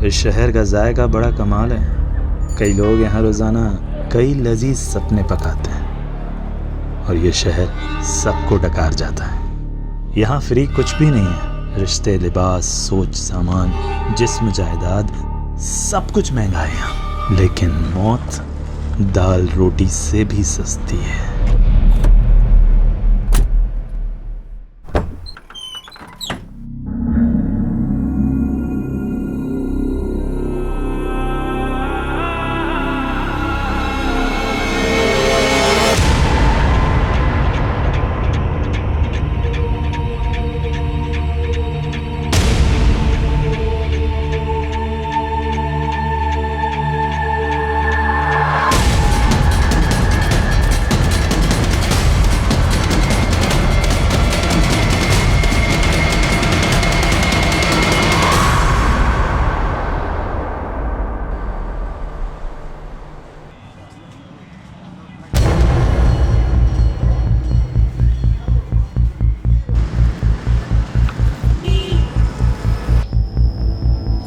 इस शहर का जायका बड़ा कमाल है। कई लोग यहाँ रोज़ाना कई लजीज सपने पकाते हैं और ये शहर सबको डकार जाता है। यहाँ फ्री कुछ भी नहीं है। रिश्ते, लिबास, सोच, सामान, जिस्म, जायदाद, सब कुछ महंगा है यहाँ। लेकिन मौत दाल रोटी से भी सस्ती है।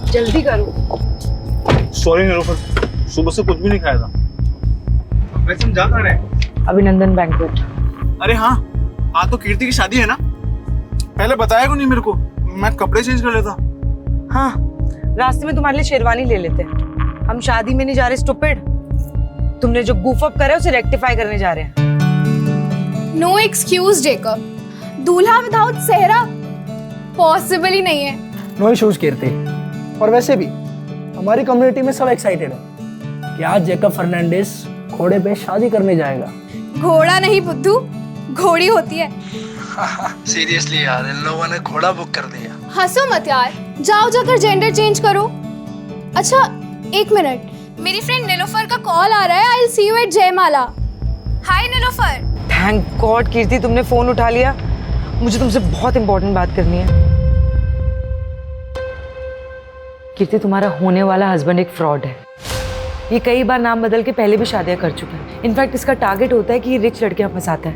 जल्दी करो। सॉरी निलोफर, सुबह से कुछ भी नहीं खाया था। वैसे हम जा कहाँ रहे हैं? अभिनंदन बैंक्वेट। अरे हाँ, आज तो कीर्ति की शादी है ना। पहले बताया क्यों नहीं मेरे को? मैं कपड़े चेंज कर लेता। हाँ, रास्ते में तुम्हारे लिए शेरवानी ले लेते हैं। हम शादी में नहीं जा रहे स्टूपिड। तुमने जो गूफ अप करा है उसे रेक्टिफाई करने जा रहे हैं। नो एक्सक्यूज जेकब, दूल्हा विदाउट सेहरा पॉसिबल ही नहीं है। नो इश्यूज कीर्ति। और वैसे भी हमारी कम्युनिटी में सब एक्साइटेड है कि आज जेकब फर्नांडिस घोड़े पे शादी करने जाएगा। घोड़ा नहीं बुद्धू, घोड़ी होती है। सीरियसली यार, इन लोगों ने घोड़ा बुक कर दिया। हंसो मत यार, जाओ जाकर जेंडर चेंज करो। अच्छा एक मिनट, मेरी फ्रेंड नीलोफर का कॉल आ रहा है। I will see you at Jaimala. Hi Nilofar. Thank God Kirti तुमने फोन उठा लिया। मुझे तुमसे बहुत इंपॉर्टेंट बात करनी है। कीर्ति, तुम्हारा होने वाला हस्बैंड एक फ्रॉड है। ये कई बार नाम बदल के पहले भी शादियां कर चुका है। इनफैक्ट इसका टारगेट होता है कि ये रिच लड़कियां फंसाता है,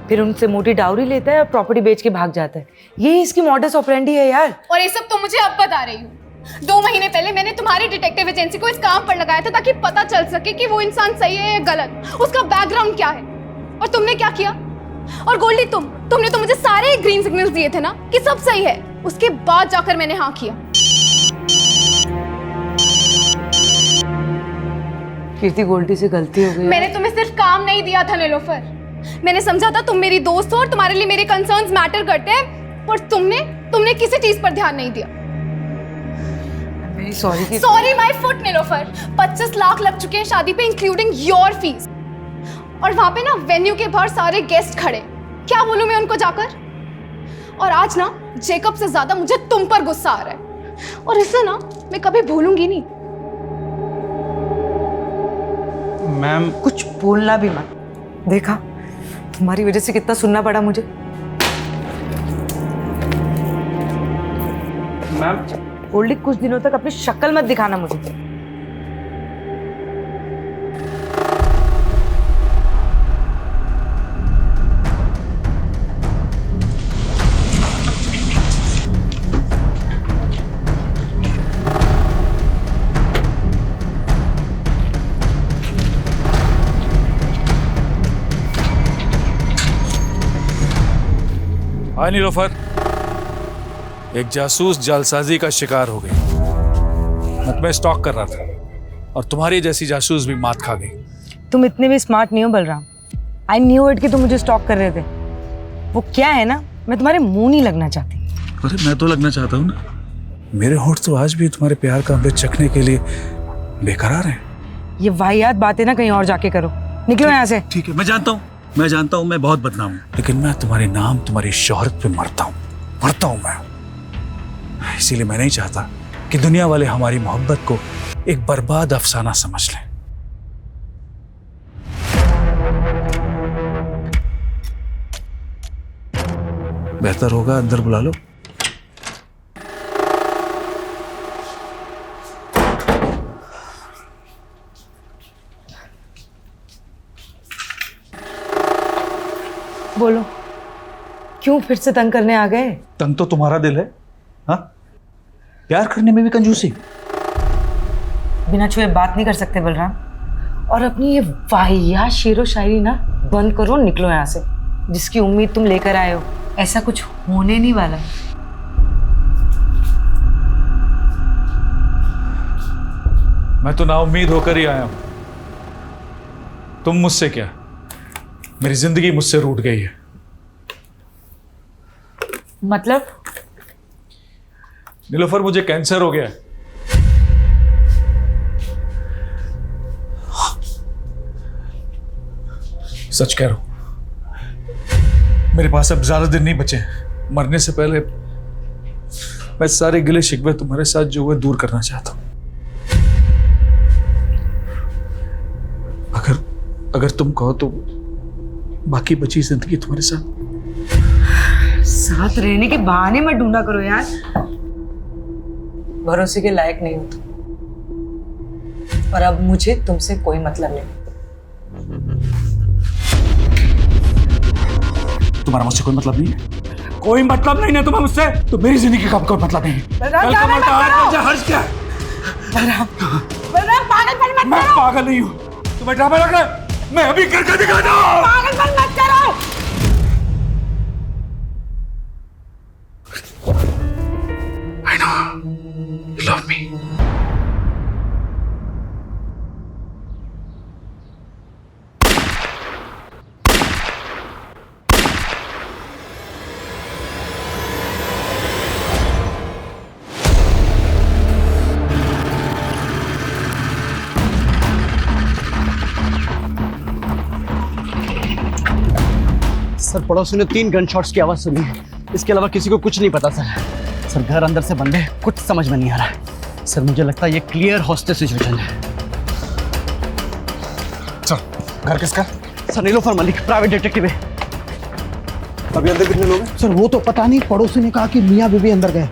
फिर उनसे मोटी डाउरी लेता है और प्रॉपर्टी बेच के भाग जाता है। यही इसकी मॉडस ऑपरेंडी है यार। और ये सब तो मुझे अब बता रही हूँ। 2 महीने पहले मैंने तुम्हारी डिटेक्टिव एजेंसी को इस काम पर लगाया था ताकि पता चल सके कि वो इंसान सही है या गलत, उसका बैकग्राउंड क्या है। और तुमने क्या किया? और गोल्डी, तुमने तो मुझे सारे ग्रीन सिग्नल्स दिए थे ना कि सब सही है। उसके बाद जाकर मैंने हाँ किया। कीर्ति, गोल्डी से गलती हो गई। मैंने तुम्हें सिर्फ काम नहीं दिया था नीलोफर। मैंने समझा था तुम मेरी दोस्त हो और तुम्हारे लिए मेरे कंसर्न्स मैटर करते हैं, पर तुमने किसी चीज पर ध्यान नहीं दिया। Very sorry. Sorry my foot Nilofar. 25 lakh लग चुके हैं शादी पे, इंक्लूडिंग योर फीस। और वहां पे ना वेन्यू के बाहर सारे गेस्ट खड़े। क्या बोलूं मैं उनको जाकर? और आज ना जेकब से ज्यादा मुझे तुम पर गुस्सा आ रहा है, और इसे ना मैं कभी भूलूंगी नहीं। मैम, कुछ बोलना भी मत। देखा, तुम्हारी वजह से कितना सुनना पड़ा मुझे। मैम गोल्डी, कुछ दिनों तक अपनी शक्ल मत दिखाना मुझे। हाय नीलोफर, एक जासूस जालसाजी का शिकार हो गई। मैं तुम्हें स्टॉक कर रहा था और तुम्हारी जैसी जासूस भी मात खा गई। तुम इतने भी स्मार्ट नहीं हो बलराम। आई न्यू इट कि तुम मुझे स्टॉक कर रहे थे। वो क्या है ना, मैं तुम्हारे मुंह नहीं लगना चाहती। अरे मैं तो लगना चाहता हूँ ना। मेरे होंठ तो आज भी तुम्हारे प्यार का अमृत चखने के लिए बेकरार हैं। ये वाहियात बातें ना कहीं और जाके करो। निकलो यहाँ से। ठीक है, मैं जानता हूँ मैं बहुत बदनाम हूँ, लेकिन मैं तुम्हारे नाम, तुम्हारी शोहरत पे मरता हूँ मैं। इसीलिए मैं नहीं चाहता कि दुनिया वाले हमारी मोहब्बत को एक बर्बाद अफसाना समझ लें। बेहतर होगा अंदर बुला लो। बोलो, क्यों फिर से तंग करने आ गए? तंग तो तुम्हारा दिल है। हाँ, प्यार करने में भी कंजूसी। बिना छुए बात नहीं कर सकते बलराम। और अपनी ये वाहियात शेरो शायरी ना बंद करो, निकलो यहाँ से। जिसकी उम्मीद तुम लेकर आए हो ऐसा कुछ होने नहीं वाला। मैं तो नाउम्मीद होकर ही आया हूं। तुम मुझसे क्या, मेरी जिंदगी मुझसे रूठ गई है। मतलब? नीलोफर, मुझे कैंसर हो गया है। सच कह रहा हूं, मेरे पास अब ज्यादा दिन नहीं बचे। मरने से पहले मैं सारे गिले शिकवे तुम्हारे साथ जो हुए दूर करना चाहता हूं। अगर तुम कहो तो बाकी बची जिंदगी तुम्हारे साथ रहने के बहाने मत ढूंढा करो यार। भरोसे के लायक नहीं हो तुम। और अब मुझे तुमसे कोई मतलब नहीं। तुम्हारा मुझसे कोई मतलब नहीं है? कोई मतलब नहीं है तुम्हें मुझसे? तो मेरी जिंदगी का कोई मतलब नहीं है। हर्ष क्या है? मैं पागल नहीं हूँ। तुम्हें ड्रामा लग रहा है? मैं अभी करके दिखाता हूँ। पागलपन मत करो। I know you love me. Sir, पड़ोसी ने 3 गन शॉट्स की आवाज सुनी है। इसके अलावा किसी को कुछ नहीं पता सर। सर, घर अंदर से बंद है, कुछ समझ में नहीं आ रहा है। सर, मुझे लगता है ये क्लियर हॉस्टेज सिचुएशन है। चल, घर किसका? Sir, Nilofar Malik, private detective है। अभी अंदर कितने लोग हैं? सर, वो तो पता नहीं, पड़ोसी ने कहा कि मियाँ बीबी अंदर गए।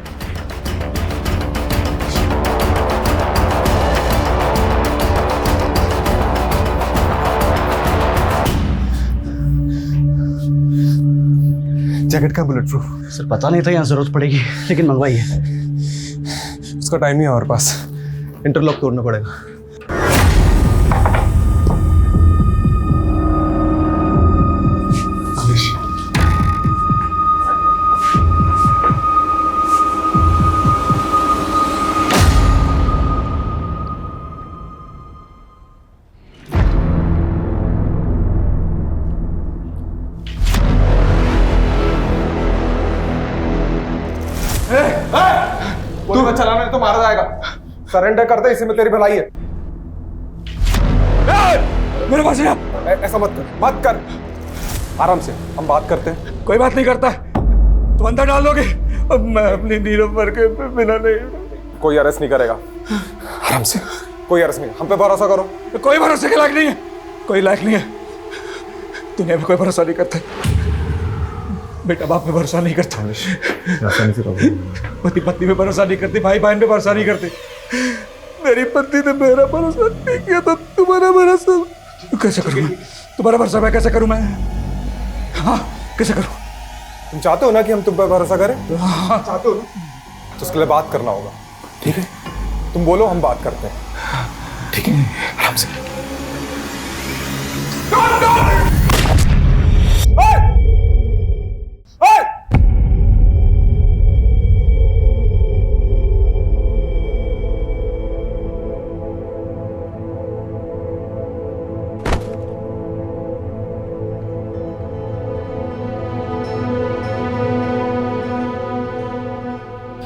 जैकेट का बुलेट प्रूफ? सर, पता नहीं था यहाँ जरूरत पड़ेगी, लेकिन मंगवाई है। उसका टाइम नहीं है हमारे पास, इंटरलॉक तोड़ना पड़ेगा। तू चलाना है तो मारा जाएगा। सरेंडर कर दे, इसी में तेरी भलाई है। मेरे पास है। ऐसा मत कर, आराम से हम बात करते हैं। कोई बात नहीं करता। तुम अंदर डाल दोगे, अब मैं अपनी नीलोफर के बिना नहीं। कोई अरेस्ट नहीं करेगा, आराम से। कोई अरेस्ट नहीं, हम पे भरोसा करो। कोई भरोसे के लायक नहीं है, कोई लायक नहीं है। दुनिया में कोई भरोसा नहीं करता। बेटा बाप पे भरोसा नहीं करता, पति पत्नी पे भरोसा नहीं करती, भाई बहन पे भरोसा नहीं करती। मेरी पत्नी ने मेरा भरोसा नहीं किया तो तुम्हारा भरोसा कैसे करूं मैं? तुम्हारा भरोसा मैं कैसे करूं मैं? हाँ, कैसे करूं? तुम चाहते हो ना कि हम तुम पे भरोसा करें? हाँ चाहते हो ना, तो उसके लिए बात करना होगा। ठीक है, तुम बोलो, हम बात करते हैं। ठीक है, आराम से।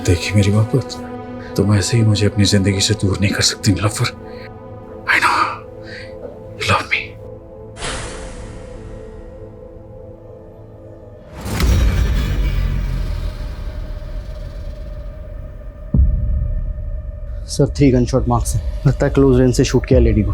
देखिए मेरी मोहब्बत, तुम ऐसे ही मुझे अपनी जिंदगी से दूर नहीं कर सकती Nilofar. I know you love me. Sir, 3 gun shot marks है। लगता है क्लोज रेंज से शूट किया लेडी को।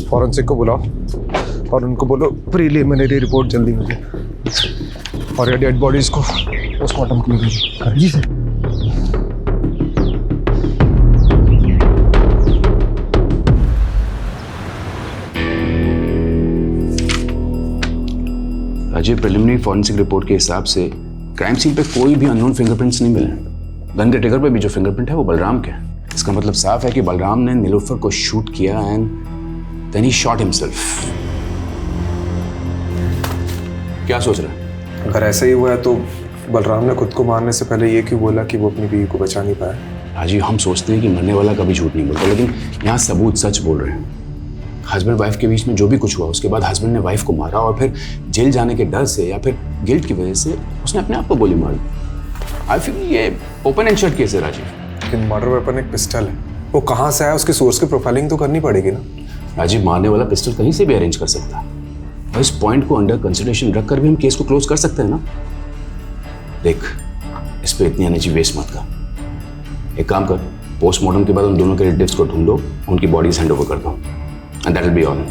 फॉरेंसिक को बुलाओ और उनको बोलो प्रीलिमिनरी रिपोर्ट जल्दी मुझे, और ये डेड बॉडीज को पोस्टमार्टम के लिए जी sir. Ajay, preliminary forensic report के हिसाब से क्राइम सीन पे कोई भी अननोन फिंगरप्रिंट्स नहीं मिले। गन के ट्रिगर पे भी जो फिंगरप्रिंट है वो बलराम के है। इसका मतलब साफ है कि बलराम ने नीलोफर को शूट किया and then he shot himself. क्या सोच रहा है? अगर ऐसा ही हुआ है तो बलराम ने खुद को मारने से पहले ये क्यों बोला कि वो अपनी बीवी को बचा नहीं पाया? हाजी, हम सोचते हैं कि मरने वाला कभी झूठ नहीं बोलता, लेकिन यहाँ सबूत सच बोल रहे हैं। हस्बैंड वाइफ के बीच में जो भी कुछ हुआ, उसके बाद हस्बैंड ने वाइफ को मारा और फिर जेल जाने के डर से या फिर गिल्ट की वजह से उसने अपने आप को गोली मार दी। आई फील ये ओपन एंड शट केस है राजीव। लेकिन मर्डर वेपन एक पिस्टल है, वो कहाँ से आया, उसके सोर्स की प्रोफाइलिंग तो करनी पड़ेगी ना। राजीव, मारने वाला पिस्टल कहीं से भी अरेंज कर सकता है और इस पॉइंट को अंडर कंसिडरेशन रखकर भी हम केस को क्लोज कर सकते हैं ना। देख, इस पे इतनी एनर्जी वेस्ट मत कर। एक काम कर, पोस्टमार्टम के बाद उन दोनों के रिलेटिव्स को ढूंढो, उनकी बॉडीज हैंड ओवर कर दो and that will be all.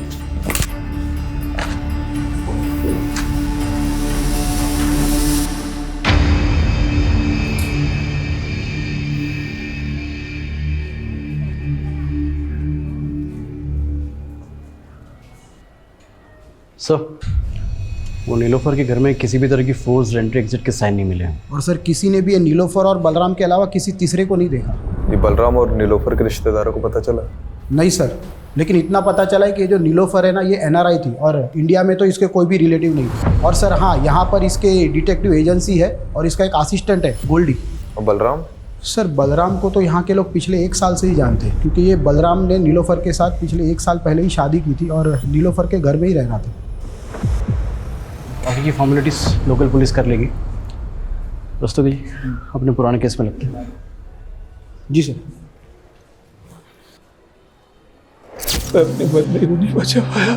Sir, वो नीलोफर के घर में किसी भी तरह की फोर्स एंट्री एग्जिट के साइन नहीं मिले हैं। और सर किसी ने भी ये नीलोफर और बलराम के अलावा किसी तीसरे को नहीं देखा। ये बलराम और नीलोफर के रिश्तेदारों को पता चला? नहीं सर, लेकिन इतना पता चला है कि ये जो नीलोफर है ना, ये NRI थी और इंडिया में तो इसके कोई भी रिलेटिव नहीं थे। और सर हाँ, यहाँ पर इसके डिटेक्टिव एजेंसी है और इसका एक असिस्टेंट है गोल्डी। और बलराम? सर बलराम को तो यहाँ के लोग पिछले 1 साल से ही जानते हैं, क्योंकि ये बलराम ने नीलोफर के साथ पिछले 1 साल पहले ही शादी की थी और नीलोफर के घर में ही रहना था। बाकी की फॉर्मेलिटीज लोकल पुलिस कर लेगी। दोस्तों जी, अपने पुराने केस में लगते हैं। जी सर। अपने बंदे को नहीं बचा पाया।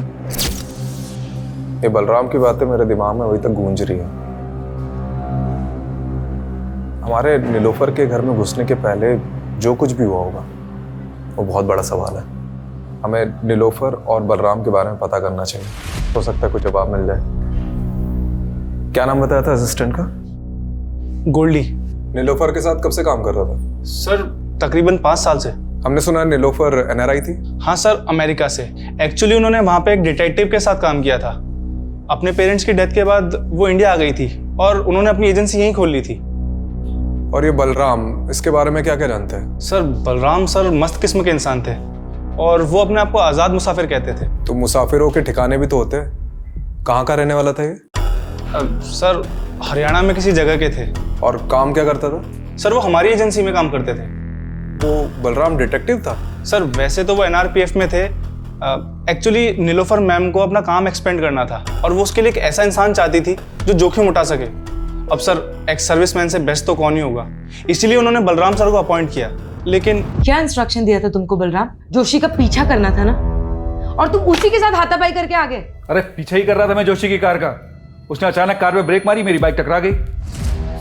ये बलराम की बातें मेरे दिमाग में अभी तक गूंज रही हैं। हमारे नीलोफर के घर में घुसने के पहले जो कुछ भी हुआ होगा वो बहुत बड़ा सवाल है। हमें नीलोफर और बलराम के बारे में पता करना चाहिए, हो सकता है कुछ जवाब मिल जाए। क्या नाम बताया था असिस्टेंट का? गोल्डी। नीलोफर के साथ कब से काम कर रहा था? सर तकरीबन 5 साल से। हमने सुना है नीलोफर NRI थी। हाँ सर, अमेरिका से। एक्चुअली उन्होंने वहाँ पे एक डिटेक्टिव के साथ काम किया था। अपने पेरेंट्स की डेथ के बाद वो इंडिया आ गई थी और उन्होंने अपनी एजेंसी यहीं खोल ली थी। और ये बलराम, इसके बारे में क्या क्या जानते हैं? सर बलराम सर मस्त किस्म के इंसान थे और वो अपने आप को आज़ाद मुसाफिर कहते थे। तो मुसाफिरों के ठिकाने भी तो होते हैं। कहाँ का रहने वाला था ये? सर हरियाणा में किसी जगह के थे। और काम क्या करता था? सर वो हमारी एजेंसी में काम करते थे। वो बलराम डिटेक्टिव था? सर वैसे तो वो NRPF में थे। एक्चुअली नीलोफर मैम को अपना काम एक्सपेंड करना था और वो उसके लिए एक ऐसा इंसान चाहती थी जो जोखिम उठा सके। अब सर एक्स सर्विसमैन से बेस्ट तो कौन ही होगा, इसीलिए उन्होंने बलराम सर को अपॉइंट किया। लेकिन क्या इंस्ट्रक्शन दिया था तुमको बलराम? जोशी का पीछा करना था ना, और तुम उसी के साथ हाथापाई करके आ गए। अरे पीछे ही कर रहा था मैं जोशी की कार का। उसने अचानक कार में ब्रेक मारी, मेरी बाइक टकरा गई।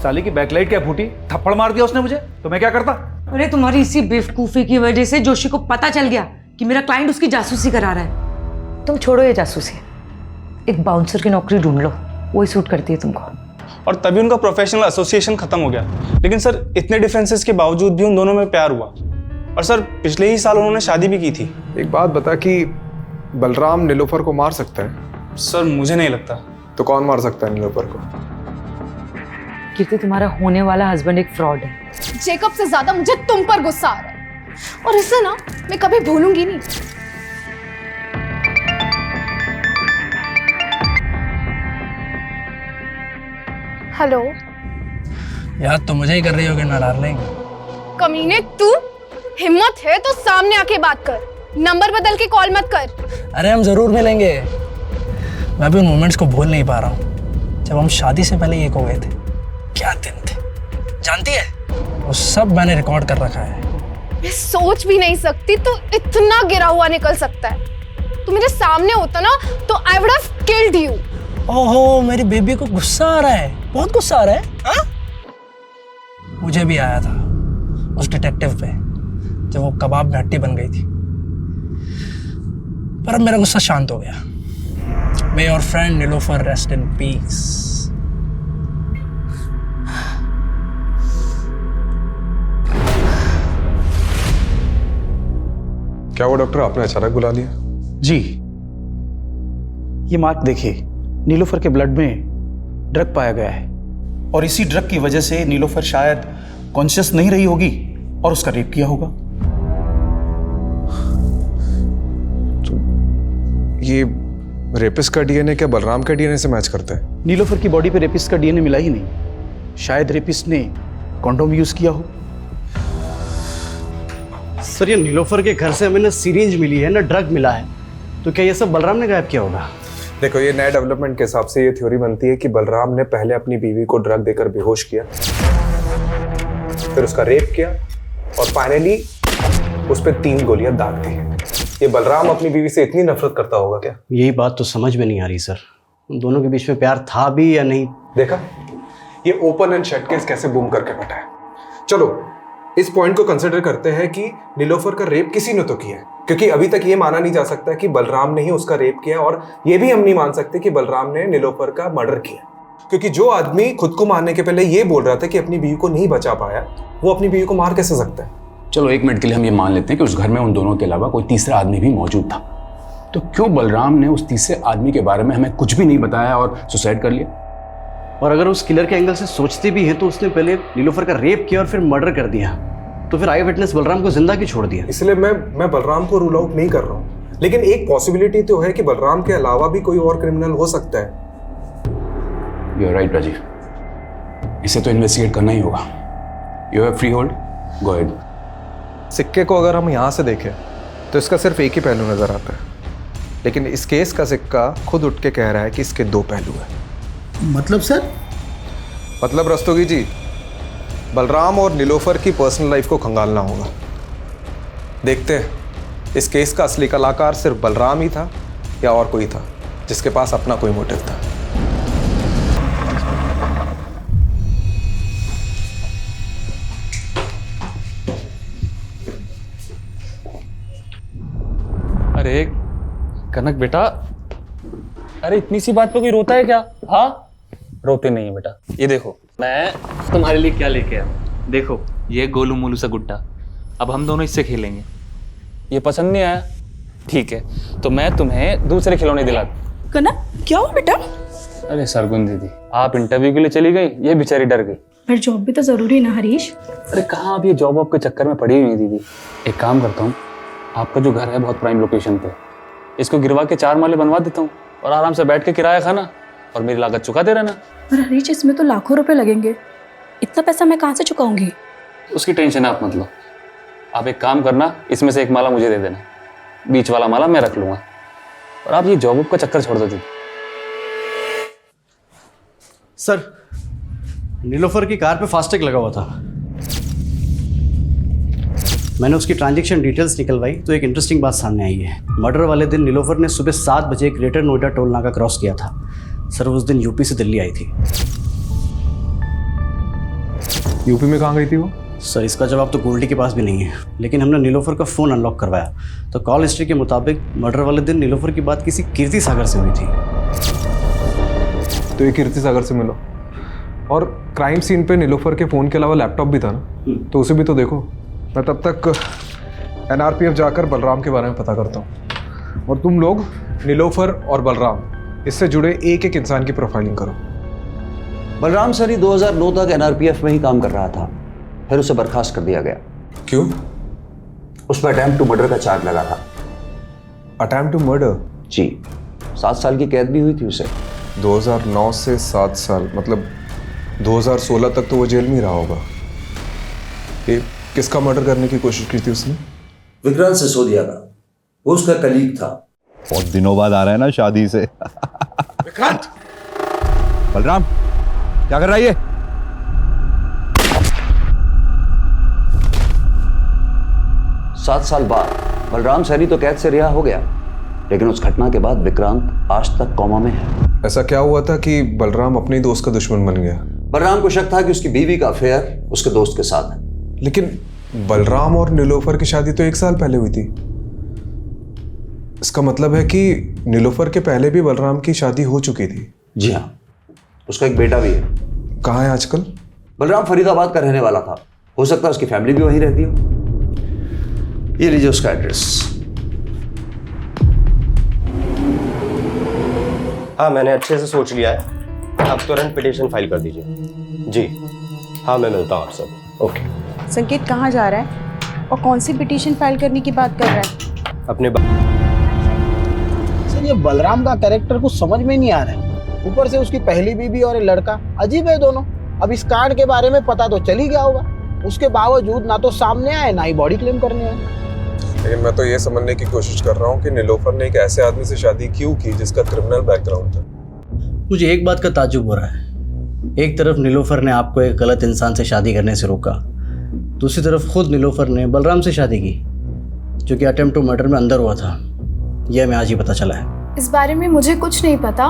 साली की बैकलाइट क्या फूटी, थप्पड़ मार दिया उसने मुझे, तो मैं क्या करता? अरे तुम्हारी इसी बेवकूफी की वजह से जोशी को पता चल गया कि मेरा क्लाइंट उसकी जासूसी करा रहा है। तुम छोड़ो ये जासूसी, एक बाउंसर की नौकरी ढूंढ लो, वही सूट करती है तुमको। और तभी उनका प्रोफेशनल एसोसिएशन खत्म हो गया। लेकिन सर इतने डिफरेंसेस के बावजूद भी उन दोनों में प्यार हुआ और सर पिछले ही साल उन्होंने शादी भी की थी। एक बात बता कि बलराम नीलोफर को मार सकता है? सर मुझे नहीं लगता। तो कौन मार सकता है नीलोफर को? कीर्ति, तुम्हारा होने वाला हस्बैंड एक फ्रॉड है। जेकब से ज्यादा मुझे तुम पर गुस्सा आ रहा है और इसे ना मैं कभी भूलूंगी नहीं। हेलो याद तो मुझे ही कर रही होगी ना डार्लिंग। कमीने, तू हिम्मत है तो सामने आके बात कर, नंबर बदल के कॉल मत कर। अरे हम जरूर मिलेंगे। मैं भी उन मोमेंट्स को भूल नहीं पा रहा हूँ जब हम शादी से पहले एक हो गए थे। क्या दिन थे, जानती है? वो सब मैंने रिकॉर्ड कर रखा है। मैं सोच भी नहीं सकती तू इतना गिरा हुआ निकल सकता है। तू मेरे सामने होता ना तो I would have killed you. ओहो, मेरी बेबी को गुस्सा आ रहा है, बहुत गुस्सा आ रहा है। हाँ? मुझे भी आया था उस डिटेक्टिव पे जब वो कबाब में हड्डी बन गई थी, पर अब मेरा गुस्सा शांत हो गया। May your friend Nilofer rest in peace. क्या हुआ डॉक्टर, आपने अचानक बुला लिया? जी, ये मार्क देखिए, नीलोफर के ब्लड में ड्रग पाया गया है और इसी ड्रग की वजह से नीलोफर शायद कॉन्शियस नहीं रही होगी और उसका रेप किया होगा। तो ये रेपिस्ट का डीएनए क्या बलराम के डीएनए से मैच करता है? नीलोफर की बॉडी पे रेपिस्ट का डीएनए मिला ही नहीं। शायद रेपिस्ट ने कॉन्डोम यूज किया हो। सर ये नीलोफर के घर से हमें ना सीरिंज मिली है ना ड्रग मिला है, तो क्या ये सब बलराम ने गायब किया होगा? देखो, ये नए डेवलपमेंट के हिसाब से ये थ्योरी बनती है कि बलराम ने पहले अपनी बीवी को ड्रग देकर बेहोश किया, फिर उसका रेप किया और फाइनली उस पर 3 गोलियां दाग दी। ये बलराम अपनी बीवी से इतनी नफरत करता होगा क्या? यही बात तो समझ में नहीं आ रही सर, उन दोनों के बीच में प्यार था भी या नहीं। देखा, ये ओपन एंड शट केस कैसे बूम करके बैठा है। चलो इस पॉइंट को कंसिडर करते हैं कि नीलोफर का रेप किसी ने तो किया है, क्योंकि अभी तक ये माना नहीं जा सकता कि बलराम ने ही उसका रेप किया, और ये भी हम नहीं मान सकते कि बलराम ने नीलोफर का मर्डर किया, क्योंकि जो आदमी खुद को मारने के पहले ये बोल रहा था कि अपनी बीवी को नहीं बचा पाया, वो अपनी बीवी को मार कैसे सकता है? चलो 1 मिनट के लिए हम ये मान लेते हैं कि उस घर में उन दोनों के अलावा कोई तीसरा आदमी भी मौजूद था, तो क्यों बलराम ने उस तीसरे आदमी के बारे में हमें कुछ भी नहीं बताया और सुसाइड कर लिया? और अगर उस किलर के एंगल से सोचते भी हैं तो उसने पहले नीलोफर का रेप किया और फिर मर्डर कर दिया, तो फिर आई विटनेस बलराम को जिंदा क्यों छोड़ दिया? इसलिए मैं बलराम को रूल आउट नहीं कर रहा हूँ, लेकिन एक पॉसिबिलिटी तो है कि बलराम के अलावा भी कोई और क्रिमिनल हो सकता है। यू आर राइट राजीव, इसे तो इन्वेस्टिगेट करना ही होगा। You have free hold, go ahead. सिक्के को अगर हम यहाँ से देखें तो इसका सिर्फ एक ही पहलू नजर आता है, लेकिन इस केस का सिक्का खुद उठ के कह रहा है कि इसके 2 पहलू हैं। मतलब सर? मतलब रस्तोगी जी, बलराम और नीलोफर की पर्सनल लाइफ को खंगालना होगा। देखते हैं इस केस का असली कलाकार सिर्फ बलराम ही था या और कोई था जिसके पास अपना कोई मोटिव था। अरे कनक बेटा, अरे इतनी सी बात पे कोई रोता है क्या? हाँ, रोते नहीं है बेटा। ये देखो, मैं तुम्हारे लिए क्या लेके आया। देखो, ये गोलू मोलू सा गुड्डा, अब हम दोनों इससे खेलेंगे। ये पसंद नहीं आया? ठीक है, तो मैं तुम्हें दूसरे खिलौने दिला दूं। कनक, क्या हुआ बेटा? अरे सरगुन दीदी, आप इंटरव्यू के लिए चली गई, ये बेचारी डर गई। पर जॉब भी तो जरूरी ना हरीश। अरे कहाँ, आप ये जॉब वॉब के चक्कर में पड़ी हुई है दीदी। एक काम करता हूँ, आपका जो घर है बहुत प्राइम लोकेशन पे, इसको गिरवा के 4 माले बनवा देता हूँ और आराम से बैठ के किराया खाना और मेरी लागत चुका दे रहना। पर हरीश, इसमें तो लाखों रुपए लगेंगे, इतना पैसा मैं कहाँ से चुकाऊंगी? उसकी टेंशन आप मत लो। आप एक काम करना, इसमें से एक माला मुझे दे देना, बीच वाला माला मैं रख लूंगा, और आप ये जॉब का चक्कर छोड़ दो दीदी। सर, नीलोफर की कार पे फास्टैग लगा हुआ था, मैंने उसकी ट्रांजैक्शन डिटेल्स निकलवाई तो एक इंटरेस्टिंग बात सामने आई है। मर्डर वाले दिन नीलोफर ने सुबह 7 बजे ग्रेटर नोएडा टोल नाका क्रॉस किया था। सर, उस दिन यूपी से दिल्ली आई थी। यूपी में कहाँ गई थी वो? सर, इसका जवाब तो गोल्डी के पास भी नहीं है, लेकिन हमने नीलोफर का फ़ोन अनलॉक करवाया तो कॉल हिस्ट्री के मुताबिक मर्डर वाले दिन नीलोफर की बात किसी कीर्ति सागर से हुई थी। तो ये कीर्ति सागर से मिलो, और क्राइम सीन पे नीलोफर के फ़ोन के अलावा लैपटॉप भी था ना, तो उसे भी तो देखो। मैं तब तक NRPF जाकर बलराम के बारे में पता करता हूँ, और तुम लोग नीलोफर और बलराम इससे जुड़े एक इंसान की प्रोफाइलिंग करो। बलराम सर ही 2009 तक NRPF में ही काम कर रहा था, फिर उसे बर्खास्त कर दिया गया। क्यों? उस पर अटेम्प्ट टू मर्डर का चार्ज लगा था। Attempt to murder? जी, 7 साल की कैद भी हुई थी उसे। 2009 से 7 साल, मतलब 2016 तक तो वो जेल में ही रहा होगा। ये किसका मर्डर करने की कोशिश की थी उसने? विक्रांत सिसोदिया का, वो उसका कलीग था। बहुत दिनों बाद आ रहा है ना शादी से। विक्रांत! बलराम, क्या कर रहा है ये? सात साल बाद बलराम सैनी तो कैद से रिहा हो गया, लेकिन उस घटना के बाद विक्रांत आज तक कोमा में है। ऐसा क्या हुआ था कि बलराम अपने दोस्त का दुश्मन बन गया? बलराम को शक था कि उसकी बीवी का अफेयर उसके दोस्त के साथ है। लेकिन बलराम और नीलोफर की शादी तो 1 साल पहले हुई थी। इसका मतलब है कि नीलोफर के पहले भी बलराम की शादी हो चुकी थी। जी हाँ, उसका एक बेटा भी है। कहाँ है आजकल? बलराम फरीदाबाद का रहने वाला था, हो सकता है उसकी फैमिली भी वहीं रहती हो। ये लीजिए उसका एड्रेस। हाँ, मैंने अच्छे से सोच लिया है। आप तुरंत पिटीशन फाइल कर दीजिए। जी हाँ, मैं मिलता हूँ आप सब। ओके। संकेत कहाँ जा रहा है और कौन सी पिटीशन फाइल करने की बात कर रहा है? अपने सर ये बलराम का कैरेक्टर कुछ समझ में नहीं आ रहा है। ऊपर से उसकी पहली बीवी और ये लड़का अजीब है दोनों। अब इस कांड के बारे में पता तो चल ही गया होगा, उसके बावजूद ना तो सामने आए ना ही बॉडी क्लेम करने आए। लेकिन मैं तो ये समझने की कोशिश कर रहा हूँ कि नीलोफर ने एक ऐसे आदमी से शादी क्यों की जिसका क्रिमिनल बैकग्राउंड था। मुझे एक बात का ताज्जुब हो रहा है। एक तरफ नीलोफर ने आपको एक गलत इंसान से शादी करने से रोका, दूसरी तरफ खुद नीलोफर ने बलराम से शादी की जो कि अटेम्प्ट टू मर्डर में अंदर हुआ था। यह हमें आज ही पता चला है। इस बारे में मुझे कुछ नहीं पता,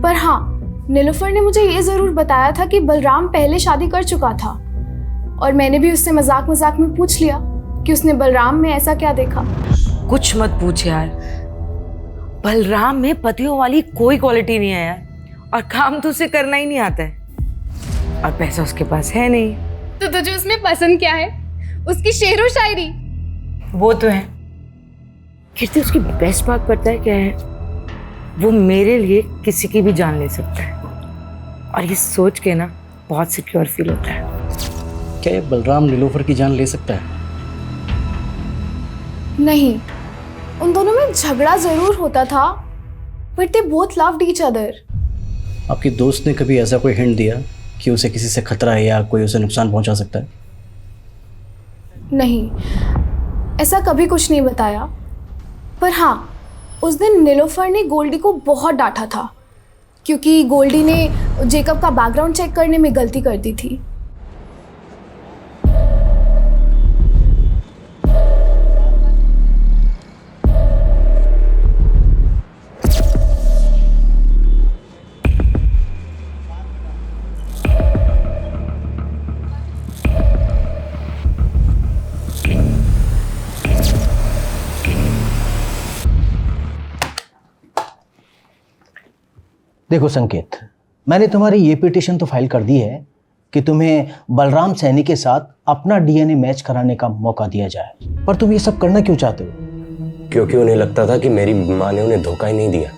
पर हाँ, नीलोफर ने मुझे ये ज़रूर बताया था कि बलराम पहले शादी कर चुका था, और मैंने भी उससे मजाक मजाक में पूछ लिया कि उसने बलराम में ऐसा क्या देखा। कुछ मत पूछ यार, बलराम में पतियों वाली कोई क्वालिटी नहीं है यार, और काम तो उसे करना ही नहीं आता है, और पैसा उसके पास है नहीं। तो तुझे उसमें पसंद क्या है? उसकी शेरो शायरी? वो तो है। कीर्ति, उसकी बेस्ट बात पता है क्या है? वो मेरे लिए किसी की भी जान ले सकता है, और ये सोच के ना बहुत सिक्योर फील होता है। क्या ये बलराम नीलोफर की जान ले सकता है? नहीं, उन दोनों में झगड़ा जरूर होता था, but they both loved each other. आपकी दोस्त ने कभी ऐसा कोई हिंट दिया कि उसे किसी से खतरा है या कोई उसे नुकसान पहुंचा सकता है? नहीं, ऐसा कभी कुछ नहीं बताया, पर हाँ, उस दिन नीलोफर ने गोल्डी को बहुत डांटा था क्योंकि गोल्डी ने जेकब का बैकग्राउंड चेक करने में गलती कर दी थी। देखो संकेत, मैंने तुम्हारी ये पिटीशन तो फाइल कर दी है कि तुम्हें बलराम सैनी के साथ अपना डीएनए मैच कराने का मौका दिया जाए, पर तुम ये सब करना क्यों चाहते हो? क्योंकि उन्हें लगता था कि मेरी माँ ने उन्हें धोखा ही नहीं दिया,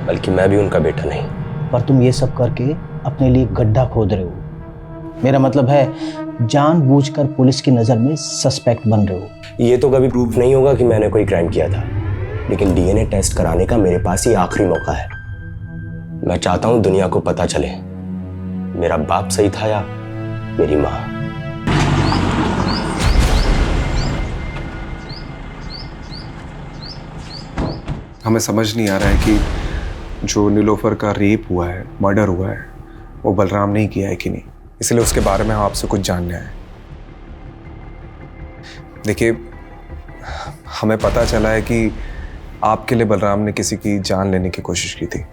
बल्कि मैं भी उनका बेटा नहीं। पर तुम ये सब करके अपने लिए गड्ढा खोद रहे हो। मेरा मतलब है जानबूझकर पुलिस की नज़र में सस्पेक्ट बन रहे हो। ये तो कभी प्रूफ नहीं होगा कि मैंने कोई क्राइम किया था, लेकिन डीएनए टेस्ट कराने का मेरे पास ये आखिरी मौका है। मैं चाहता हूं दुनिया को पता चले मेरा बाप सही था या मेरी माँ। हमें समझ नहीं आ रहा है कि जो नीलोफर का रेप हुआ है, मर्डर हुआ है, वो बलराम ने किया है कि नहीं। इसलिए उसके बारे में हम आपसे कुछ जानना है। देखिए, हमें पता चला है कि आपके लिए बलराम ने किसी की जान लेने की कोशिश की थी,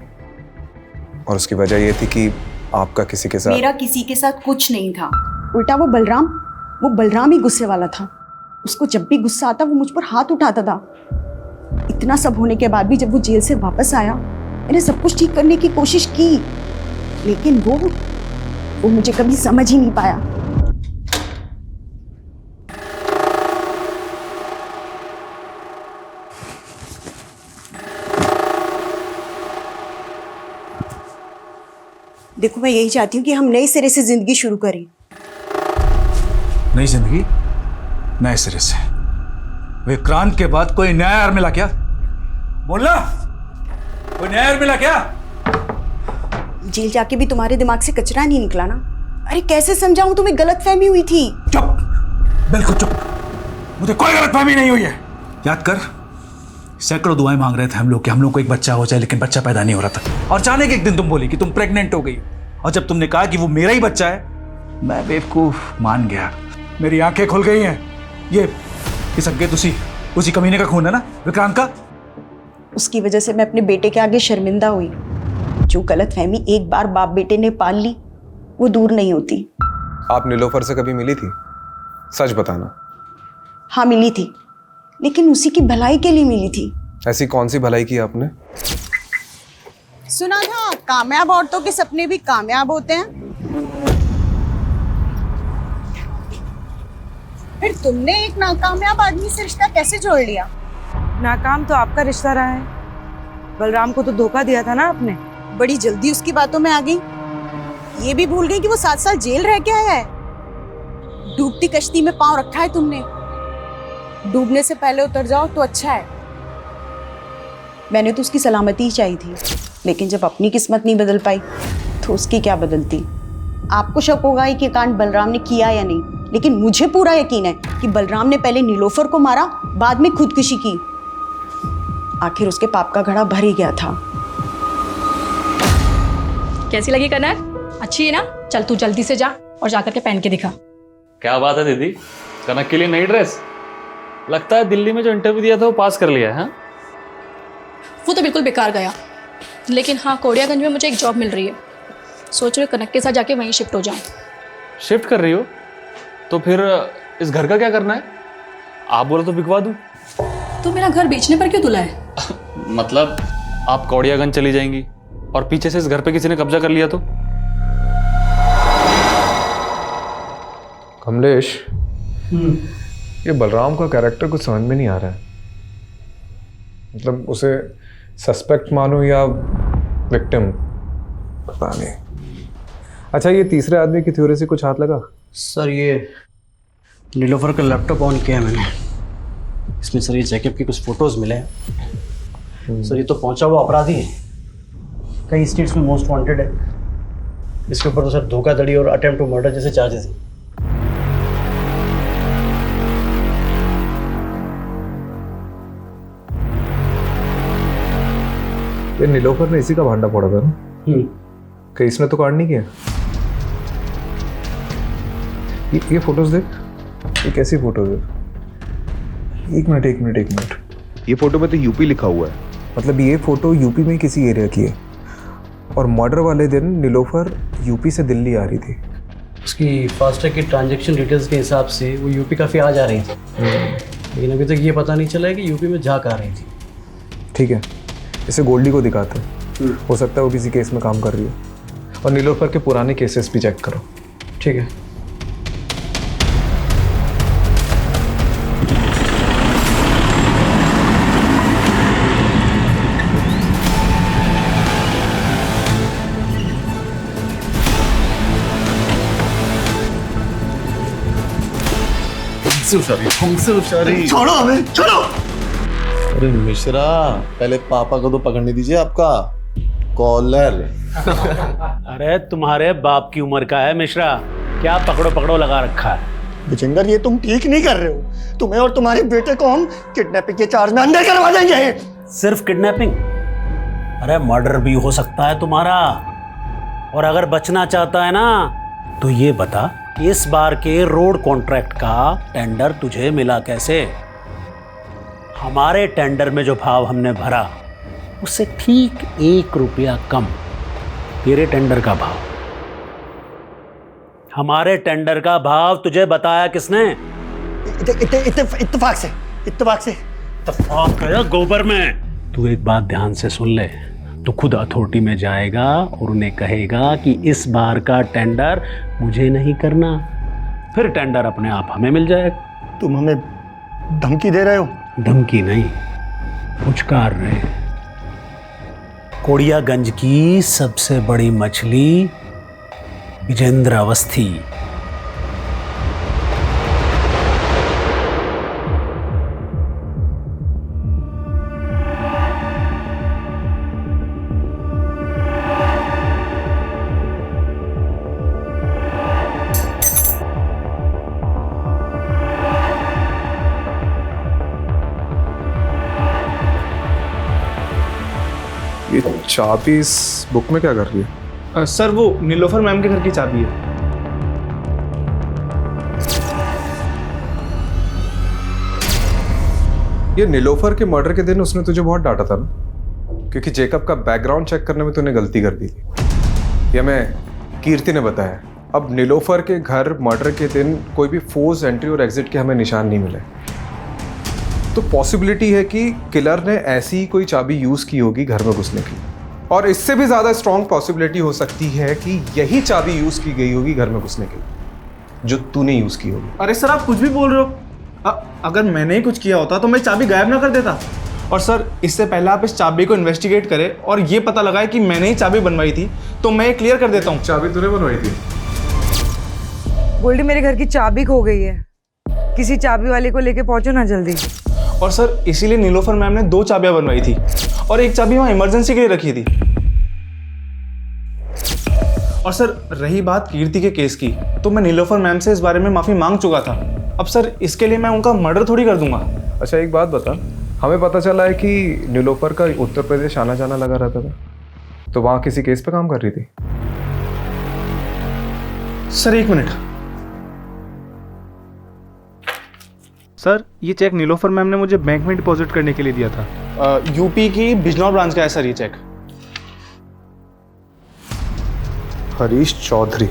और उसकी वजह ये थी कि आपका किसी के साथ। मेरा किसी के साथ कुछ नहीं था, उल्टा वो बलराम ही गुस्से वाला था। उसको जब भी गुस्सा आता वो मुझ पर हाथ उठाता था। इतना सब होने के बाद भी जब वो जेल से वापस आया, मैंने सब कुछ ठीक करने की कोशिश की, लेकिन वो मुझे कभी समझ ही नहीं पाया। देखो, मैं यही चाहती हूँ कि हम नए सिरे से जिंदगी शुरू करें। नई जिंदगी नए सिरे से? विक्रांत के बाद कोई नया यार मिला क्या? बोलना, कोई नया यार मिला क्या? जेल जाके भी तुम्हारे दिमाग से कचरा नहीं निकला ना? अरे कैसे समझाऊं तुम्हें, गलतफहमी हुई थी। चुप, बिल्कुल चुप। मुझे कोई गलतफहमी नहीं हुई है। याद कर, सैकड़ों दुआएं मांग रहे थे हम लोग कि हम लोग को एक बच्चा हो जाए, लेकिन बच्चा पैदा नहीं हो रहा था। और अचानक एक दिन तुम बोली कि तुम प्रेग्नेंट हो गई, और जब तुमने कहा कि वो मेरा ही बच्चा है, मैं बेवकूफ मान गया। मेरी आंखें खुल गई हैं। ये संकेत उसी कमीने का खून है ना, विक्रांत का? उसकी वजह से मैं अपने बेटे के आगे शर्मिंदा हुई। जो गलतफहमी एक बार बाप बेटे ने पाल ली, वो दूर नहीं होती। आप नीलोफर से कभी मिली थी? सच बताना। हाँ मिली थी, लेकिन उसी की भलाई के लिए मिली थी। ऐसी कौन सी भलाई की आपने? सुना था कामयाब औरतों के सपने भी कामयाब होते हैं। फिर तुमने एक नाकामयाब आदमी से रिश्ता कैसे जोड़ लिया? नाकाम तो आपका रिश्ता रहा है, बलराम को तो धोखा दिया था ना आपने। बड़ी जल्दी उसकी बातों में आ गई। ये भी भूल गई कि वो 7 साल जेल रह के आया है। डूबती कश्ती में पांव रखा है तुमने। डूबने से पहले उतर जाओ तो अच्छा है। मैंने तो उसकी सलामती ही चाहिए थी, लेकिन जब अपनी किस्मत नहीं बदल पाई तो उसकी क्या बदलती। आपको शक होगा कि कांड बलराम ने किया या नहीं, लेकिन मुझे पूरा यकीन है कि बलराम ने पहले नीलोफर को मारा, बाद में खुदकुशी की। आखिर उसके पाप का घड़ा भर ही गया था। कैसी लगी कनक? अच्छी है ना? चल तू जल्दी से जा और जाकर के पहन के दिखा। क्या बात है दीदी, कनक के लिए नई ड्रेस? लगता है दिल्ली में जो इंटरव्यू दिया था वो पास कर लिया है। हाँ? वो तो बिल्कुल बेकार गया, लेकिन हाँ कोड़ियागंज में मुझे एक जॉब मिल रही है। सोच रही हूँ कनक के साथ जाके वहीं शिफ्ट हो जाऊँ। शिफ्ट कर रही हो? तो फिर इस घर का क्या करना है? आप बोलो तो बिकवा दूँ। तू मेरा घर बेचने पर क्यों तुला है? मतलब आप कौड़ियागंज चली जाएंगी और पीछे से इस घर पे किसी ने कब्जा कर लिया तो? कमलेश, ये बलराम का कैरेक्टर कुछ समझ में नहीं आ रहा है। मतलब उसे सस्पेक्ट मानो या विक्टिम, पता नहीं। अच्छा, ये तीसरे आदमी की थ्योरी से कुछ हाथ लगा? सर ये नीलोफर का लैपटॉप ऑन किया है मैंने। इसमें सर ये जैकब की कुछ फोटोज मिले हैं। सर ये तो पहुंचा हुआ अपराधी है, कई स्टेट्स में मोस्ट वांटेड है। इसके ऊपर तो सर धोखाधड़ी और अटेम्प्ट टू मर्डर जैसे चार्जेस हैं। ये नीलोफर ने इसी का भांडा फोड़ा था ना? कहीं इसने तो कांड नहीं किया? ये फोटोज देख, ये कैसी फोटोज है? एक मिनट। ये फोटो में तो यूपी लिखा हुआ है। मतलब ये फोटो यूपी में किसी एरिया की है, और मर्डर वाले दिन नीलोफर यूपी से दिल्ली आ रही थी। उसकी फास्टैग की ट्रांजैक्शन डिटेल्स के हिसाब से वो यूपी काफ़ी आ जा रही थी, लेकिन अभी तक ये पता नहीं चला है कि यूपी में जा कहाँ रही थी। ठीक है, इसे गोल्डी को दिखाते हैं, हो सकता है वो किसी केस में काम कर रही हो। और नीलोफर के पुराने केसेस भी चेक करो। ठीक है। छोड़ो हमें, छोड़ो। अरे मिश्रा, पहले पापा को तो पकड़ने दीजिए आपका कॉलर। अरे तुम्हारे बाप की उम्र का है मिश्रा, क्या पकड़ो पकड़ो लगा रखा है। विजेंदर, ये तुम ठीक नहीं कर रहे हो। तुम्हें और तुम्हारे बेटे को हम किडनैपिंग के चार्ज में अंदर करवा देंगे। सिर्फ किडनैपिंग? अरे मर्डर भी हो सकता है तुम्हारा। और अगर बचना चाहता है ना तो ये बता, इस बार के रोड कॉन्ट्रैक्ट का टेंडर तुझे मिला कैसे? हमारे टेंडर में जो भाव हमने भरा उससे ठीक 1 रुपया कम तेरे टेंडर का भाव। हमारे टेंडर का भाव तुझे बताया किसने? इत्तेफाक से। इत्तेफाक है गोबर में। तू एक बात ध्यान से सुन ले, तो खुद अथॉरिटी में जाएगा और उन्हें कहेगा कि इस बार का टेंडर मुझे नहीं करना, फिर टेंडर अपने आप हमें मिल जाएगा। तुम हमें धमकी दे रहे हो? धमकी नहीं, पुचकार रहे। कोड़ियागंज की सबसे बड़ी मछली विजेंद्र अवस्थी। ये चाबी इस बुक में क्या कर रही है? सर वो नीलोफर मैम के घर की चाबी है। ये नीलोफर के मर्डर के दिन उसने तुझे बहुत डांटा था ना, क्योंकि जेकब का बैकग्राउंड चेक करने में तूने गलती कर दी थी। ये हमें कीर्ति ने बताया। अब नीलोफर के घर मर्डर के दिन कोई भी फोर्स एंट्री और एग्जिट के हमें निशान नहीं मिले, तो पॉसिबिलिटी है कि किलर ने ऐसी ही कोई चाबी यूज की होगी घर में घुसने की। और इससे भी ज्यादा स्ट्रॉन्ग पॉसिबिलिटी हो सकती है कि यही चाबी यूज की गई होगी घर में घुसने की, जो तूने यूज की होगी। अरे सर, आप कुछ भी बोल रहे हो। अगर मैंने ही कुछ किया होता तो मैं चाबी गायब ना कर देता। और सर इससे पहले आप इस चाबी को इन्वेस्टिगेट करें और ये पता लगाए कि मैंने ही चाबी बनवाई थी तो मैं क्लियर कर देता हूँ। चाबी तूने बनवाई थी? गोल्डी, मेरे घर की चाबी खो गई है, किसी चाबी वाले को लेके पहुंचो ना जल्दी। और सर इसीलिए नीलोफर मैम ने 2 चाबियां बनवाई थी और एक चाबी वहाँ इमरजेंसी के लिए रखी थी। और सर रही बात कीर्ति के केस की, तो मैं नीलोफर मैम से इस बारे में माफ़ी मांग चुका था। अब सर इसके लिए मैं उनका मर्डर थोड़ी कर दूंगा। अच्छा एक बात बता, हमें पता चला है कि नीलोफर का उत्तर प्रदेश आना जाना लगा रहता था, तो वहाँ किसी केस पे काम कर रही थी? Sir 1 minute. सर ये चेक नीलोफर मैम ने मुझे बैंक में डिपॉजिट करने के लिए दिया था। यूपी की बिजनौर ब्रांच का है सर ये चेक। हरीश चौधरी।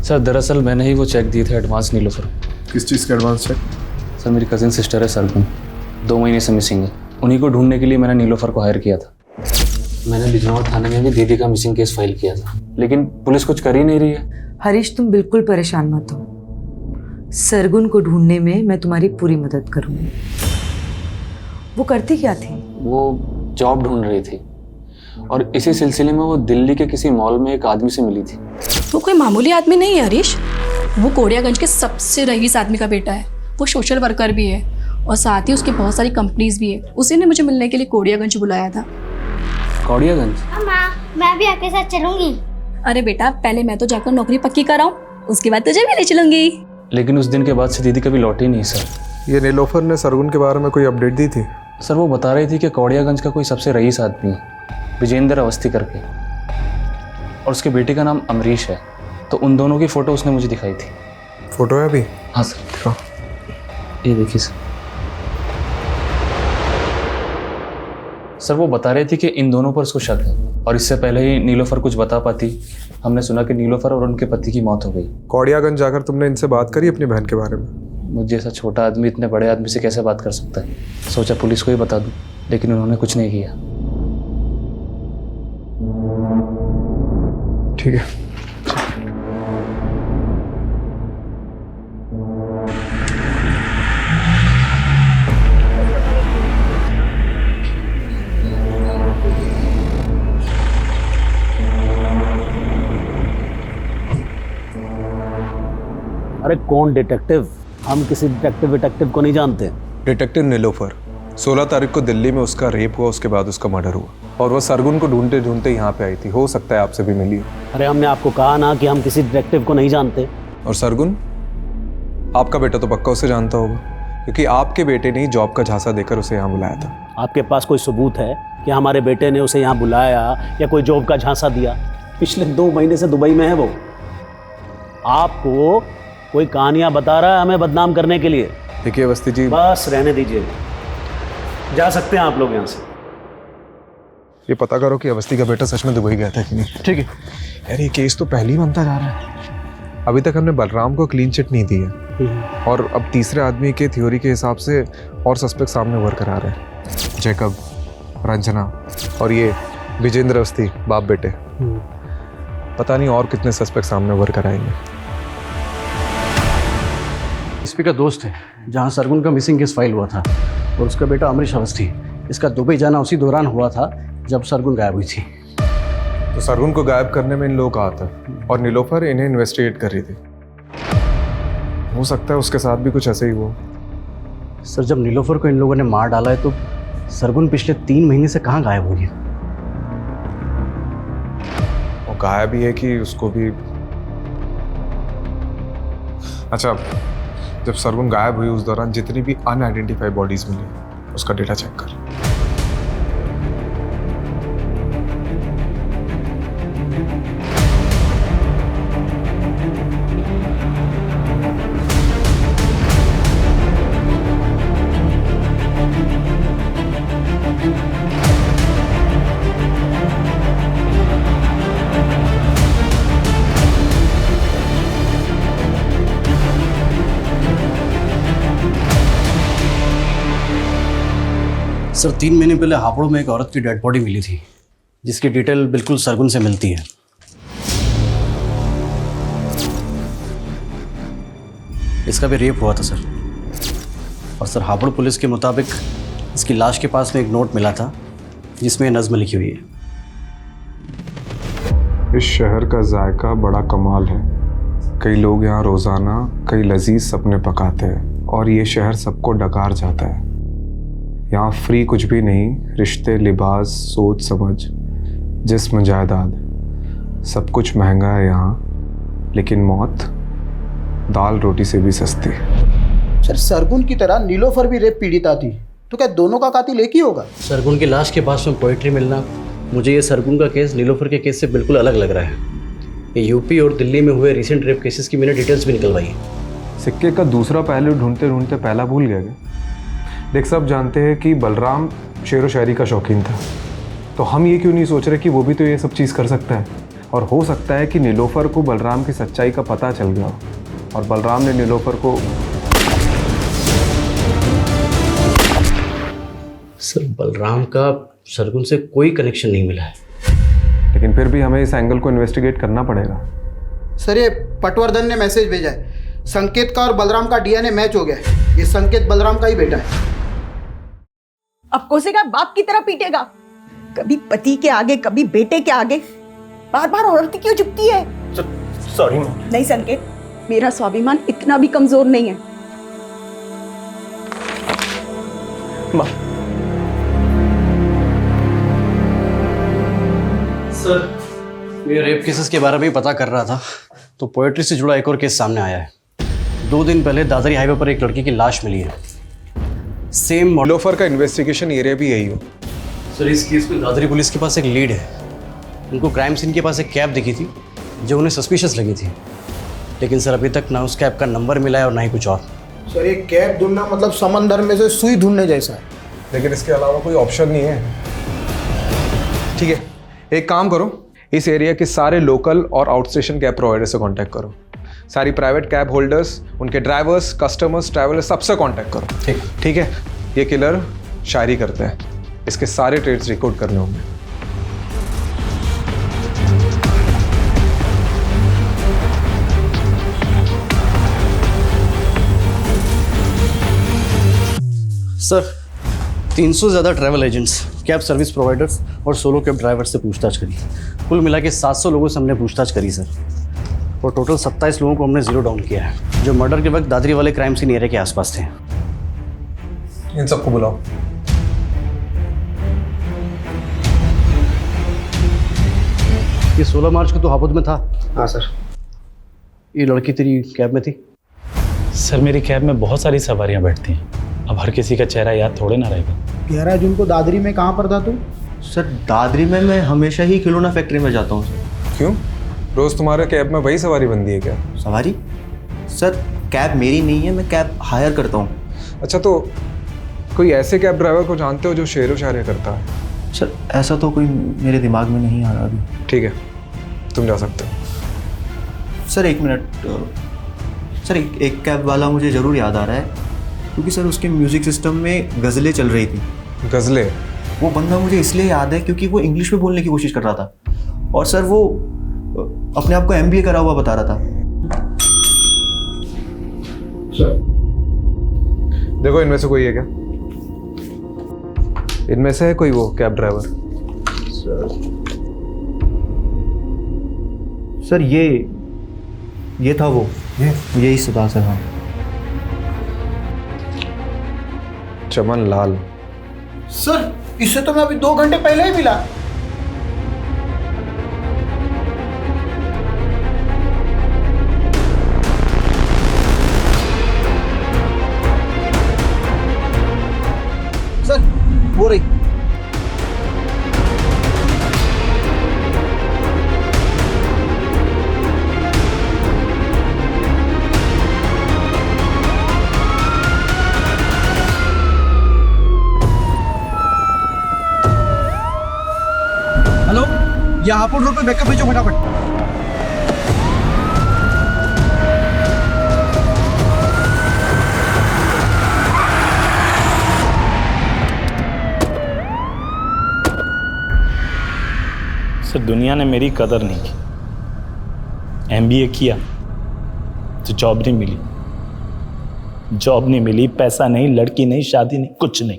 सर दरअसल मैंने ही वो चेक दिए थे एडवांस नीलोफर। किस चीज़ का एडवांस चेक? सर मेरी कजिन सिस्टर है सरगुन, 2 महीने से मिसिंग है। उन्हीं को ढूंढने के लिए मैंने नीलोफर को हायर किया था। मैंने बिजनौर थाने में भी दीदी का मिसिंग केस फाइल किया था, लेकिन पुलिस कुछ कर ही नहीं रही है। हरीश, तुम बिल्कुल परेशान मत हो, सरगुन को ढूंढने में मैं तुम्हारी पूरी मदद करूंगी। वो करती क्या थी? वो जॉब ढूंढ रही थी और इसी सिलसिले में वो दिल्ली के किसी मॉल में एक आदमी से मिली थी। वो कोई मामूली आदमी नहीं है हरीश, वो कोड़ियागंज के सबसे रईस आदमी का बेटा है। वो सोशल वर्कर भी है और साथ ही उसकी बहुत सारी कंपनीज भी है। उसी ने मुझे मिलने के लिए कोड़ियागंज बुलाया था। कोड़ियागंज? माँ, मैं भी आपके साथ चलूंगी। अरे बेटा, पहले मैं तो जाकर नौकरी पक्की कराऊं, उसके बाद तुझे भी ले चलूंगी। लेकिन उस दिन के बाद से दीदी कभी लौटी नहीं सर। ये नीलोफर ने सरगुन के बारे में कोई अपडेट दी थी? सर वो बता रही थी कि कोड़ियागंज का कोई सबसे रईस आदमी है, विजेंद्र अवस्थी करके, और उसके बेटे का नाम अमरीश है। तो उन दोनों की फ़ोटो उसने मुझे दिखाई थी। फ़ोटो है अभी? हाँ सर, ये देखिए सर। सर वो बता रही थी कि इन दोनों पर उसको शक है, और इससे पहले ही नीलोफर कुछ बता पाती, हमने सुना कि नीलोफर और उनके पति की मौत हो गई। कोड़ियागंज जाकर तुमने इनसे बात करी अपनी बहन के बारे में? मुझे जैसा छोटा आदमी इतने बड़े आदमी से कैसे बात कर सकता है? सोचा पुलिस को ही बता दूं, लेकिन उन्होंने कुछ नहीं किया। ठीक है। अरे कौन डिटेक्टिव? हम किसी डिटेक्टिव को नहीं जानते। डिटेक्टिव नीलोफर, 16 तारीख को दिल्ली में उसका रेप हुआ, उसके बाद उसका मर्डर हुआ, और वह सरगुन को ढूंढते ढूंढते यहाँ पे आई थी। हो सकता है आपसे भी मिली हो। अरे हमने आपको कहा ना कि हम किसी डिटेक्टिव को नहीं जानते। और सरगुन, आपका बेटा तो पक्का उसे जानता होगा, क्योंकि आपके बेटे ने ही जॉब का झांसा देकर उसे यहाँ बुलाया था। आपके पास कोई सबूत है कि हमारे बेटे ने उसे यहाँ बुलाया या कोई जॉब का झांसा दिया? पिछले 2 महीने से दुबई में है वो। आपको कोई कहानियां बता रहा है हमें बदनाम करने के लिए। देखिए अवस्थी जी, बस रहने दीजिए, जा सकते हैं आप लोग यहाँ से। ये पता करो कि अवस्थी का बेटा सच में दुबई गया था कि नहीं। ठीक है यार, ये केस तो पहले ही बनता जा रहा है। अभी तक हमने बलराम को क्लीन चिट नहीं दी है, और अब तीसरे आदमी के थ्योरी के हिसाब से और सस्पेक्ट सामने उभर कर आ रहे हैं। जैकब, रंजना और ये विजेंद्र अवस्थी, बाप बेटे। पता नहीं और कितने सस्पेक्ट सामने उभर कर आएंगे। एसपी का दोस्त है जहां सरगुन का मिसिंग केस फाइल हुआ था, और उसका बेटा अमरीश अवस्थी। इसका दुबई जाना उसी दौरान हुआ था जब सरगुन गायब हुई थी। तो सरगुन को गायब करने में इन लोगों का हाथ है, और नीलोफर इन्हें इन्वेस्टिगेट कर रही थी। हो सकता है उसके साथ भी कुछ ऐसे ही हुआ। सर, जब नीलोफर को इन लोगों ने मार डाला है तो सरगुन पिछले 3 महीने से कहाँ गायब हुई है? वो गायब भी है कि उसको भी। अच्छा, जब सरगुन गायब हुई उस दौरान जितनी भी अनआइडेंटिफाइड बॉडीज मिली, उसका डेटा चेक कर। सर, 3 महीने पहले हापुड़ में एक औरत की डेड बॉडी मिली थी। जिसकी डिटेल बिल्कुल सरगुन से मिलती है। इसका भी रेप हुआ था सर। और सर हापुड़ पुलिस के मुताबिक इसकी लाश के पास में एक नोट मिला था जिसमें नज़्म लिखी हुई है। इस शहर का जायका बड़ा कमाल है। कई लोग यहाँ रोज़ाना कई लजीज सपने पकाते हैं और ये शहर सबको डकार जाता है। यहाँ फ्री कुछ भी नहीं, रिश्ते, लिबास, सोच समझ, जिस्म, जायदाद, सब कुछ महंगा है यहाँ, लेकिन मौत दाल रोटी से भी सस्ती। सर सरगुन की तरह नीलोफर भी रेप पीड़िता थी, तो क्या दोनों का कातिल एक ही होगा? सरगुन की लाश के पास में पोइट्री मिलना, मुझे ये सरगुन का केस नीलोफर के केस से बिल्कुल अलग लग रहा है। ये यूपी और दिल्ली में हुए रिसेंट रेप केसेस की मैंने डिटेल्स भी निकलवाई है। सिक्के का दूसरा पहलू ढूंढते ढूंढते पहला भूल गया क्या? देख, सब जानते हैं कि बलराम शेर व शायरी का शौकीन था, तो हम ये क्यों नहीं सोच रहे कि वो भी तो ये सब चीज़ कर सकता है। और हो सकता है कि नीलोफर को बलराम की सच्चाई का पता चल गया और बलराम ने नीलोफर को। सर बलराम का सरगुन से कोई कनेक्शन नहीं मिला है, लेकिन फिर भी हमें इस एंगल को इन्वेस्टिगेट करना पड़ेगा। सर ये पटवर्धन ने मैसेज भेजा है, संकेत का और बलराम का डीएनए मैच हो गया है। ये संकेत बलराम का ही बेटा है। अब कोसेगा बाप की तरह पीटेगा, कभी पति के आगे कभी बेटे के आगे, बार बार औरत क्यों झुकती है? सॉरी नहीं संकेत, मेरा स्वाभिमान इतना भी कमजोर नहीं है। माँ। सर मैं रेप केसेस के बारे में पता कर रहा था तो पोएट्री से जुड़ा एक और केस सामने आया है। 2 दिन पहले दादरी हाईवे पर एक लड़की की लाश मिली है। सेम नीलोफर का इन्वेस्टिगेशन एरिया भी यही हो। सर इस केस में दादरी पुलिस के पास एक लीड है। उनको क्राइम सीन के पास एक कैब दिखी थी जो उन्हें सस्पिशियस लगी थी, लेकिन सर अभी तक ना उस कैब का नंबर मिला है और ना ही कुछ और। सर ये कैब ढूंढना मतलब समंदर में से सुई ढूंढने जैसा है। लेकिन इसके अलावा कोई ऑप्शन नहीं है। ठीक है, एक काम करो, इस एरिया के सारे लोकल और आउट स्टेशन कैब प्रोवाइडर से कांटेक्ट करो। सारी प्राइवेट कैब होल्डर्स, उनके ड्राइवर्स, कस्टमर्स, ट्रैवलर्स, सबसे कांटेक्ट करो। ठीक है। ये किलर शायरी करता है, इसके सारे ट्रेड्स रिकॉर्ड करने होंगे। सर 300 से ज़्यादा travel agents, cab service providers और सोलो कैब ड्राइवर से पूछताछ करी। कुल मिला के 700 लोगों से हमने पूछताछ करी सर, और टोटल 27 लोगों को हमने जीरो डाउन किया है जो मर्डर के वक्त दादरी वाले क्राइम सीन एरिया के आसपास थे। इन सबको बुलाओ। ये 16 मार्च को तो हापुड़ में था। हाँ सर। ये लड़की तेरी कैब में थी? सर मेरी कैब में बहुत सारी सवारियां बैठती हैं, अब हर किसी का चेहरा याद थोड़े ना रहेगा। 11 जून को दादरी में कहाँ पर था तू? सर दादरी में मैं हमेशा ही खिलौना फैक्ट्री में जाता हूँ सर। क्यों? रोज तुम्हारे कैब में वही सवारी बनती है क्या? सवारी? सर कैब मेरी नहीं है, मैं कैब हायर करता हूँ। अच्छा, तो कोई ऐसे कैब ड्राइवर को जानते हो जो शेर व शायरी करता है? सर ऐसा तो कोई मेरे दिमाग में नहीं आ रहा अभी। ठीक है, तुम जा सकते हो। सर 1 मिनट सर, एक कैब वाला मुझे ज़रूर याद आ रहा है, क्योंकि सर उसके म्यूज़िक सिस्टम में गज़लें चल रही थी। गज़लें? वो बंदा मुझे इसलिए याद है क्योंकि वो इंग्लिश में बोलने की कोशिश कर रहा था, और सर वो अपने आप को MBA करा हुआ बता रहा था। सर देखो, इनमें से कोई है क्या? इनमें से है कोई वो कैब ड्राइवर? सर ये था वो, यही सदा सर। हाँ, चमन लाल। सर इससे तो मैं अभी 2 घंटे पहले ही मिला। सर वो रही। हेलो, यहाँ हापुड़ रोड पे बैकअप भेजो फटाफट। सर दुनिया ने मेरी कदर नहीं की। MBA किया तो जॉब नहीं मिली, जॉब नहीं मिली, पैसा नहीं, लड़की नहीं, शादी नहीं, कुछ नहीं।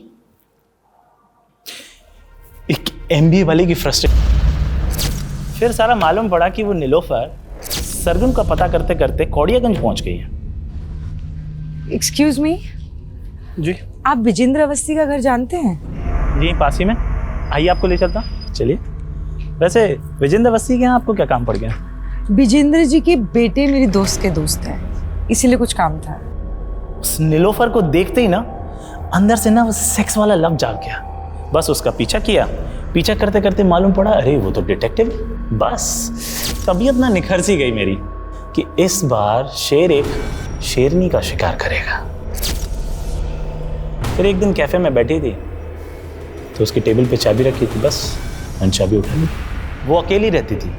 एक MBA वाले की फ्रस्ट्रेशन। फिर सारा मालूम पड़ा कि वो नीलोफर सरगुन का पता करते करते कौड़ियागंज पहुंच गई है। एक्सक्यूज मी, जी आप विजेंद्र अवस्थी का घर जानते हैं? जी पास ही में, आइए आपको ले चलता। चलिए। वैसे विजेंद्र अवस्थी के यहाँ आपको क्या काम पड़ गया? विजेंद्र जी के बेटे मेरी दोस्त के दोस्त हैं, इसीलिए कुछ काम था। उस नीलोफर को देखते ही ना अंदर से ना वो सेक्स वाला लव जाग गया। बस उसका पीछा किया, पीछा करते करते मालूम पड़ा अरे वो तो डिटेक्टिव। बस तबीयत ना निखर सी गई मेरी कि इस बार शेर एक शेरनी का शिकार करेगा। फिर एक दिन कैफे में बैठी थी तो उसकी टेबल पे चाबी रखी थी, बस मैंने चाबी उठा ली। वो अकेली रहती थी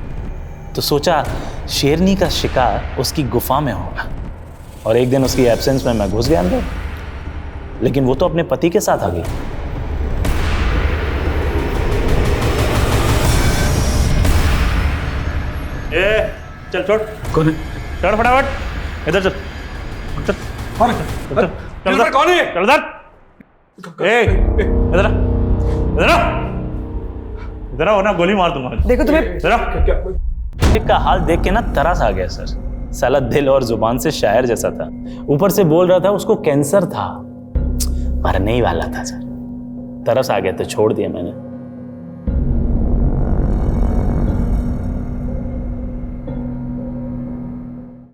तो सोचा शेरनी का शिकार उसकी गुफा में होगा, और एक दिन उसकी एब्सेंस में मैं घुस गया अंदर, लेकिन वो तो अपने पति के साथ आ गई। ए, चल छोड़। कौन है? चढ़ फटाफट, इधर चल। चल कौन है? चल इधर। कौन है? चल इधर। ए, इधर आ, इधर आ, इधर आओ ना, गोली मार दूंगा। देखो तुम्हें इधर आ। का हाल देख के ना तरस आ गया सर। साला दिल और जुबान से शायर जैसा था, ऊपर से बोल रहा था उसको कैंसर था, मरने ही वाला था सर। तरस आ गया तो छोड़ दिया मैंने।